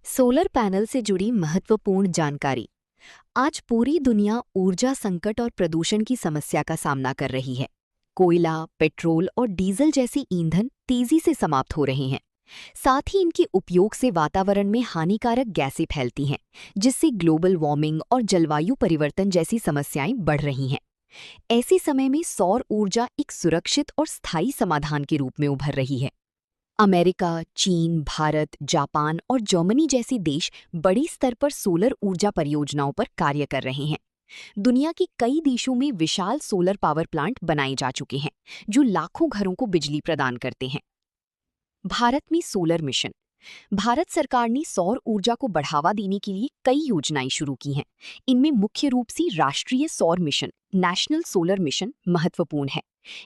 Solar panel से जुड़ी महत्वपूर्ण जानकारी। आज पूरी दुनिया ऊर्जा संकट और प्रदूषण की समस्या का सामना कर रही है। कोयला, पेट्रोल और डीजल जैसे ईंधन तेजी से समाप्त हो रहे हैं। साथ ही इनके उपयोग से वातावरण में हानिकारक गैसें फैलती हैं, जिससे ग्लोबल वार्मिंग और जलवायु परिवर्तन जैसी समस्याएं बढ़ रही हैं। ऐसे समय में सौर ऊर्जा एक सुरक्षित और स्थायी समाधान के रूप में उभर रही है। अमेरिका, चीन, भारत, जापान और जर्मनी जैसे देश बड़ी स्तर पर सोलर ऊर्जा परियोजनाओं पर कार्य कर रहे हैं। दुनिया के कई देशों में विशाल सोलर पावर प्लांट बनाए जा चुके हैं, जो लाखों घरों को बिजली प्रदान करते हैं। भारत में सोलर मिशन। भारत सरकार ने सौर ऊर्जा को बढ़ावा देने के लिए कई योजनाएं शुरू की हैं। इनमें मुख्य रूप से राष्ट्रीय सौर मिशन, नेशनल सोलर मिशन महत्वपूर्ण है।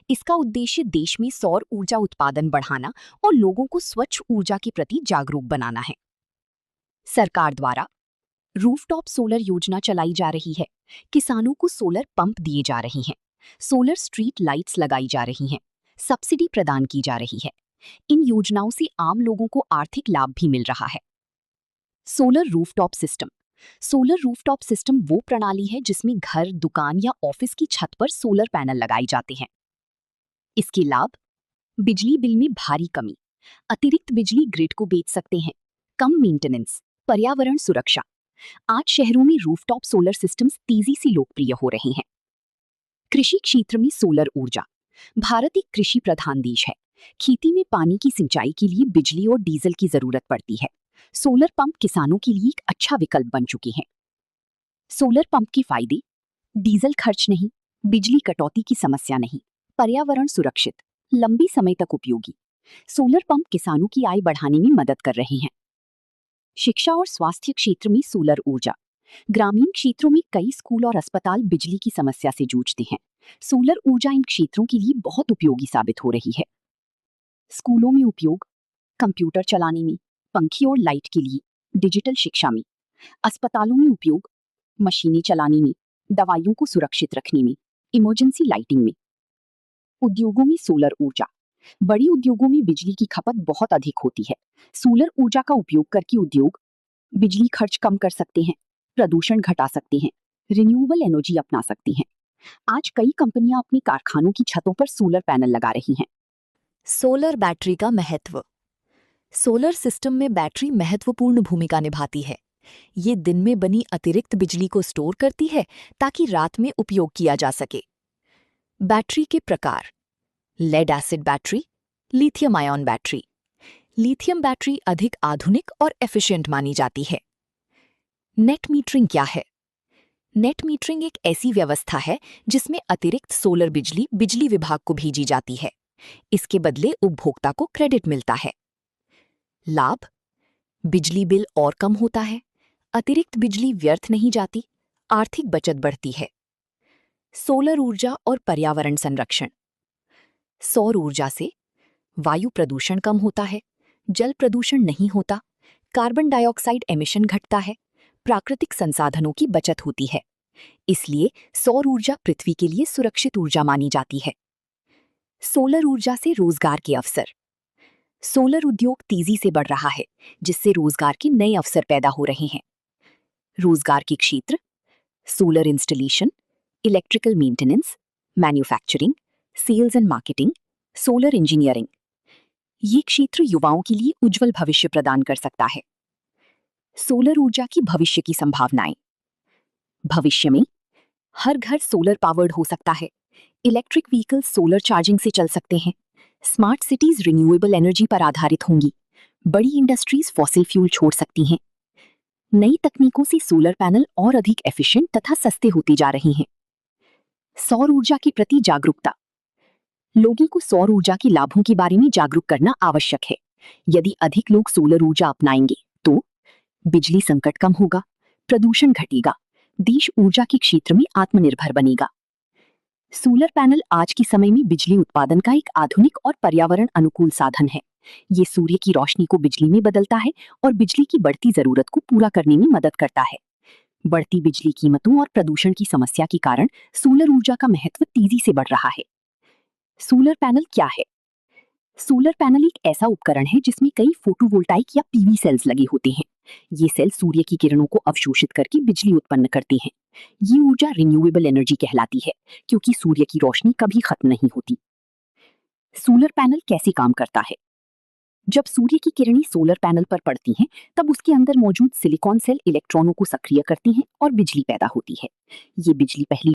इसका उद्देश्य देश में सौर ऊर्जा उत्पादन बढ़ाना और लोगों को स्वच्छ ऊर्जा के प्रति जागरूक बनाना है। सरकार द्वारा रूफटॉप सोलर योजना चलाई जा रही है। किसानों को सोलर पंप दिए जा रहे हैं। सोलर स्ट्रीट लाइट्स लगाई जा रही हैं। सब्सिडी प्रदान की जा रही है। इन योजनाओं से आम लोगों को आर्थिक लाभ भी मिल रहा है। Solar rooftop system. Solar rooftop system वो प्रणाली है जिसमें घर, दुकान या ऑफिस की छत पर सोलर पैनल लगाए जाते हैं। इसके लाभ: बिजली बिल में भारी कमी, अतिरिक्त बिजली ग्रिड को बेच सकते हैं, कम मेंटेनेंस, पर्यावरण सुरक्षा। आज शहरों में रूफटॉप सोलर सिस्टम्स तेजी से लोकप्रिय हो रहे हैं। कृषि क्षेत्र में सोलर ऊर्जा। भारत एक कृषि प्रधान देश है। खेती में पानी की सिंचाई के लिए बिजली और डीजल की जरूरत पड़ती है। सोलर पंप किसानों के लिए एक अच्छा विकल्प बन चुके हैं। सोलर पंप के फायदे: डीजल खर्च नहीं, बिजली कटौती की समस्या नहीं, पर्यावरण सुरक्षित, लंबी समय तक उपयोगी। सोलर पंप किसानों की आय बढ़ाने में मदद कर रहे हैं। शिक्षा और स्वास्थ्य क्षेत्र में सोलर ऊर्जा। ग्रामीण क्षेत्रों में कई स्कूल और अस्पताल बिजली की समस्या से जूझते हैं। सोलर ऊर्जा इन क्षेत्रों के लिए बहुत उपयोगी साबित हो रही है। स्कूलों में उपयोग: कंप्यूटर चलाने में, पंखे और लाइट के लिए, डिजिटल शिक्षा में। अस्पतालों में उपयोग: मशीनें चलाने में, दवाइयों को सुरक्षित रखने में, इमरजेंसी लाइटिंग में। उद्योगों में सोलर ऊर्जा। बड़ी उद्योगों में बिजली की खपत बहुत अधिक होती है। सोलर ऊर्जा का उपयोग करके उद्योग बिजली खर्च कम कर सकते हैं, प्रदूषण घटा सकते हैं, रिन्यूएबल एनर्जी अपना सकती हैं। आज कई कंपनियां अपने कारखानों की छतों पर सोलर पैनल लगा रही हैं। सोलर बैटरी का महत्व। सोलर सिस्टम में बैटरी महत्वपूर्ण भूमिका निभाती है। ये दिन में बनी अतिरिक्त बिजली को स्टोर करती है ताकि रात में उपयोग किया जा सके। बैटरी के प्रकार: lead acid battery, lithium ion battery. Lithium battery अधिक आधुनिक और एफिशिएंट मानी जाती है। नेट मीटरिंग क्या है? नेट मीटरिंग एक ऐसी व्यवस्था है जिसमें अतिरिक्त सोलर बिजली बिजली विभाग को भेजी जाती है। इसके बदले उपभोक्ता को क्रेडिट मिलता है। लाभ: बिजली बिल और कम होता है, अतिरिक्त बिजली व्यर्थ नहीं जाती, आर्थिक बचत बढ़ती है। सोलर ऊर्जा और पर्यावरण संरक्षण। सौर ऊर्जा से वायु प्रदूषण कम होता है, जल प्रदूषण नहीं होता, कार्बन डाइऑक्साइड एमिशन घटता है, प्राकृतिक संसाधनों की बचत होती है। इसलिए सौर ऊर्जा पृथ्वी के लिए सुरक्षित ऊर्जा मानी जाती है। सोलर ऊर्जा से रोजगार के अवसर। सोलर उद्योग तेजी से बढ़ रहा है, जिससे रोजगार के नए अवसर पैदा हो रहे हैं। रोजगार के क्षेत्र: solar installation, electrical maintenance, manufacturing, sales and marketing, solar engineering. ये क्षेत्र युवाओं के लिए उज्जवल भविष्य प्रदान कर सकता है। सोलर ऊर्जा की भविष्य की संभावनाएं। भविष्य में हर घर सोलर पावर्ड हो सकता है। इलेक्ट्रिक व्हीकल सोलर चार्जिंग से चल सकते हैं। स्मार्ट सिटीज रिन्यूएबल एनर्जी पर आधारित होंगी। बड़ी इंडस्ट्रीज फॉसिल फ्यूल छोड़ सकती हैं। नई तकनीकों से सोलर पैनल और अधिक एफिशिएंट तथा सस्ते होते जा रहे हैं। सौर ऊर्जा के प्रति जागरूकता। लोगों को सौर ऊर्जा के लाभों के बारे में जागरूक करना आवश्यक है। यदि अधिक लोग सोलर ऊर्जा अपनाएंगे तो बिजली संकट कम होगा, प्रदूषण घटेगा, देश ऊर्जा के क्षेत्र में आत्मनिर्भर बनेगा। सोलर पैनल आज के समय में बिजली उत्पादन का एक आधुनिक और पर्यावरण अनुकूल साधन है। ये सूर्य की रोशनी को बिजली में बदलता है और बिजली की बढ़ती जरूरत को पूरा करने में मदद करता है। बढ़ती बिजली कीमतों और प्रदूषण की समस्या के कारण सोलर ऊर्जा का महत्व तेजी से बढ़ रहा है। सोलर पैनल क्या है? सोलर पैनल एक ऐसा उपकरण है जिसमें कई फोटोवोल्टाइक या पीवी सेल्स लगे होते हैं। ये सेल सूर्य की किरणों को अवशोषित करके बिजली उत्पन्न करते हैं। ये ऊर्जा रिन्यूएबल एनर्जी कहलाती है, क्योंकि सूर्य की रोशनी कभी खत्म नहीं होती। सोलर पैनल कैसे काम करता है? जब सूर्य की किरणें सोलर पैनल पर पड़ती हैं, तब उसके अंदर मौजूद सिलिकॉन सेल इलेक्ट्रॉनों को सक्रिय करती हैं और बिजली पैदा होती है। ये बिजली पहली